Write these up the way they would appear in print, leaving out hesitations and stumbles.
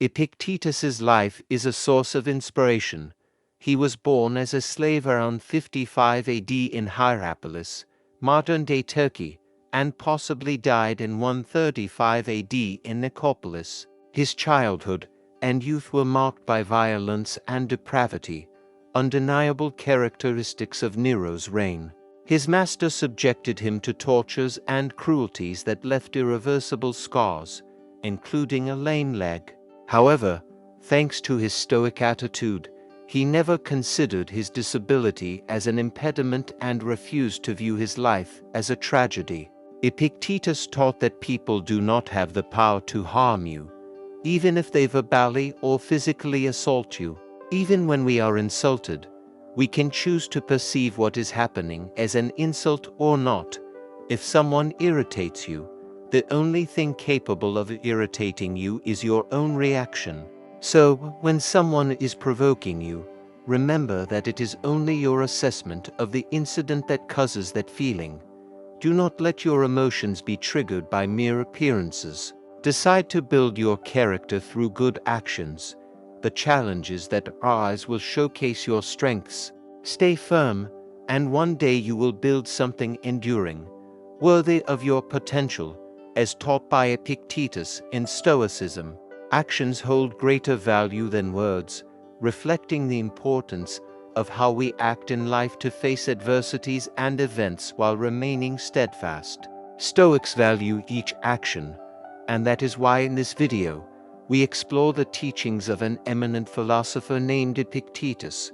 Epictetus's life is a source of inspiration. He was born as a slave around 55 AD in Hierapolis, modern-day Turkey, and possibly died in 135 AD in Nicopolis. His childhood and youth were marked by violence and depravity, undeniable characteristics of Nero's reign. His master subjected him to tortures and cruelties that left irreversible scars, including a lame leg. However, thanks to his Stoic attitude, he never considered his disability as an impediment and refused to view his life as a tragedy. Epictetus taught that people do not have the power to harm you, even if they verbally or physically assault you. Even when we are insulted, we can choose to perceive what is happening as an insult or not. If someone irritates you, the only thing capable of irritating you is your own reaction. So, when someone is provoking you, remember that it is only your assessment of the incident that causes that feeling. Do not let your emotions be triggered by mere appearances. Decide to build your character through good actions. The challenges that arise will showcase your strengths. Stay firm, and one day you will build something enduring, worthy of your potential, as taught by Epictetus in Stoicism. Actions hold greater value than words, reflecting the importance of how we act in life to face adversities and events while remaining steadfast. Stoics value each action, and that is why in this video, we explore the teachings of an eminent philosopher named Epictetus.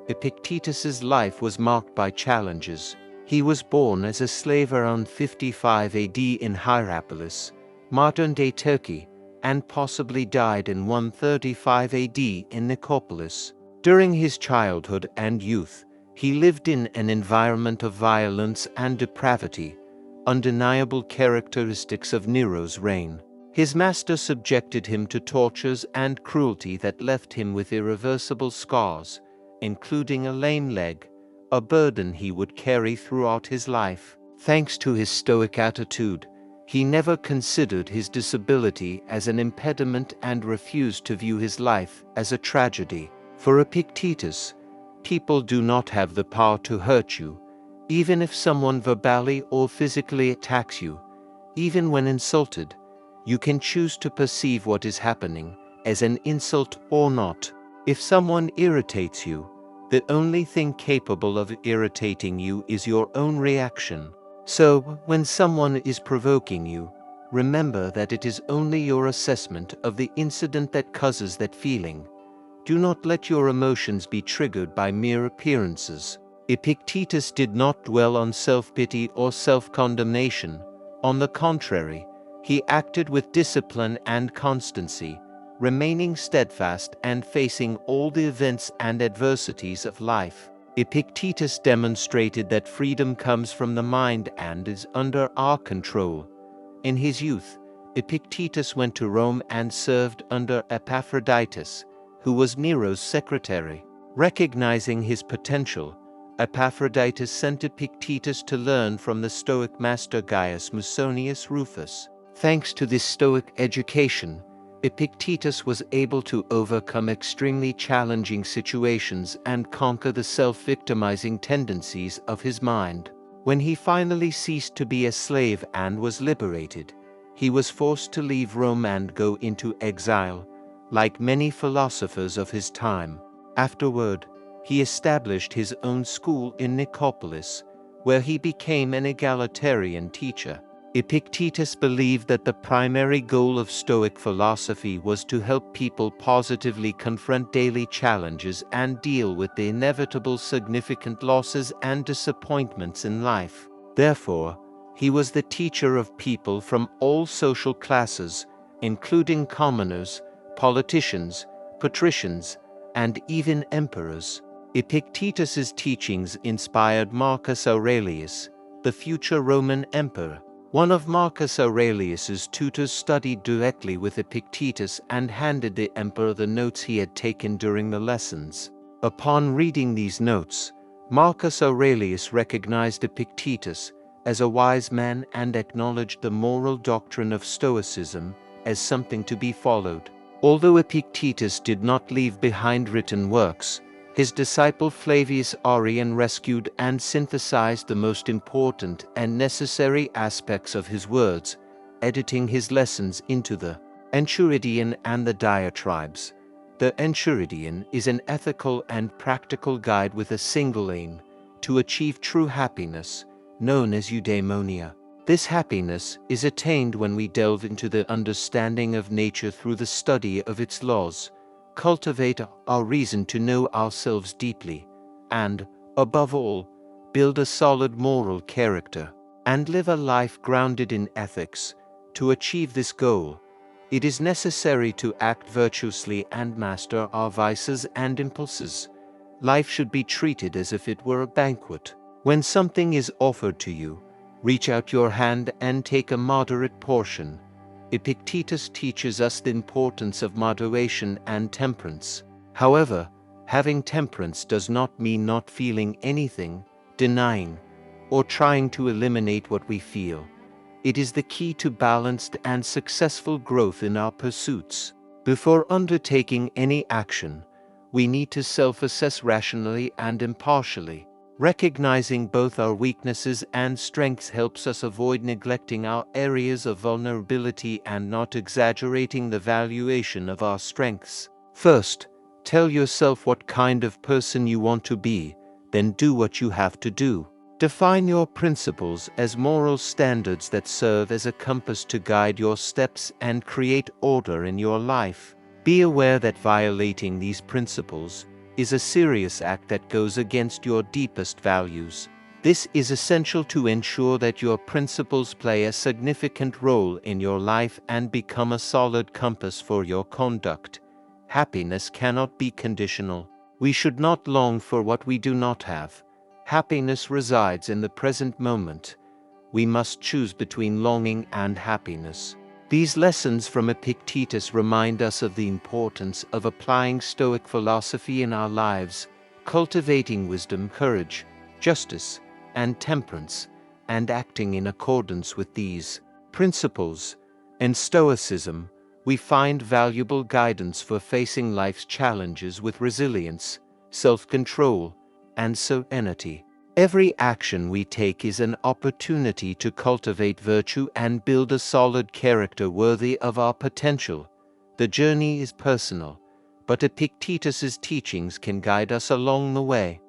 Epictetus's life was marked by challenges. He was born as a slave around 55 AD in Hierapolis, modern-day Turkey, and possibly died in 135 AD in Nicopolis. During his childhood and youth, he lived in an environment of violence and depravity, undeniable characteristics of Nero's reign. His master subjected him to tortures and cruelty that left him with irreversible scars, including a lame leg, a burden he would carry throughout his life. Thanks to his Stoic attitude, he never considered his disability as an impediment and refused to view his life as a tragedy. For Epictetus, people do not have the power to hurt you, even if someone verbally or physically attacks you. Even when insulted, you can choose to perceive what is happening as an insult or not. If someone irritates you, the only thing capable of irritating you is your own reaction. So, when someone is provoking you, remember that it is only your assessment of the incident that causes that feeling. Do not let your emotions be triggered by mere appearances. Epictetus did not dwell on self-pity or self-condemnation. On the contrary, he acted with discipline and constancy, remaining steadfast and facing all the events and adversities of life. Epictetus demonstrated that freedom comes from the mind and is under our control. In his youth, Epictetus went to Rome and served under Epaphroditus, who was Nero's secretary. Recognizing his potential, Epaphroditus sent Epictetus to learn from the Stoic master Gaius Musonius Rufus. Thanks to this Stoic education, Epictetus was able to overcome extremely challenging situations and conquer the self-victimizing tendencies of his mind. When he finally ceased to be a slave and was liberated, he was forced to leave Rome and go into exile, like many philosophers of his time. Afterward, he established his own school in Nicopolis, where he became an egalitarian teacher. Epictetus believed that the primary goal of Stoic philosophy was to help people positively confront daily challenges and deal with the inevitable significant losses and disappointments in life. Therefore, he was the teacher of people from all social classes, including commoners, politicians, patricians, and even emperors. Epictetus's teachings inspired Marcus Aurelius, the future Roman emperor. One of Marcus Aurelius's tutors studied directly with Epictetus and handed the emperor the notes he had taken during the lessons. Upon reading these notes, Marcus Aurelius recognized Epictetus as a wise man and acknowledged the moral doctrine of Stoicism as something to be followed. Although Epictetus did not leave behind written works, his disciple Flavius Arrian rescued and synthesized the most important and necessary aspects of his words, editing his lessons into the Enchiridion and the diatribes. The Enchiridion is an ethical and practical guide with a single aim: to achieve true happiness, known as eudaimonia. This happiness is attained when we delve into the understanding of nature through the study of its laws, cultivate our reason to know ourselves deeply, and, above all, build a solid moral character, and live a life grounded in ethics. To achieve this goal, it is necessary to act virtuously and master our vices and impulses. Life should be treated as if it were a banquet. When something is offered to you, reach out your hand and take a moderate portion. Epictetus teaches us the importance of moderation and temperance. However, having temperance does not mean not feeling anything, denying, or trying to eliminate what we feel. It is the key to balanced and successful growth in our pursuits. Before undertaking any action, we need to self-assess rationally and impartially. Recognizing both our weaknesses and strengths helps us avoid neglecting our areas of vulnerability and not exaggerating the valuation of our strengths. First, tell yourself what kind of person you want to be, then do what you have to do. Define your principles as moral standards that serve as a compass to guide your steps and create order in your life. Be aware that violating these principles is a serious act that goes against your deepest values. This is essential to ensure that your principles play a significant role in your life and become a solid compass for your conduct. Happiness cannot be conditional. We should not long for what we do not have. Happiness resides in the present moment. We must choose between longing and happiness. These lessons from Epictetus remind us of the importance of applying Stoic philosophy in our lives, cultivating wisdom, courage, justice, and temperance, and acting in accordance with these principles. In Stoicism, we find valuable guidance for facing life's challenges with resilience, self-control, and serenity. Every action we take is an opportunity to cultivate virtue and build a solid character worthy of our potential. The journey is personal, but Epictetus's teachings can guide us along the way.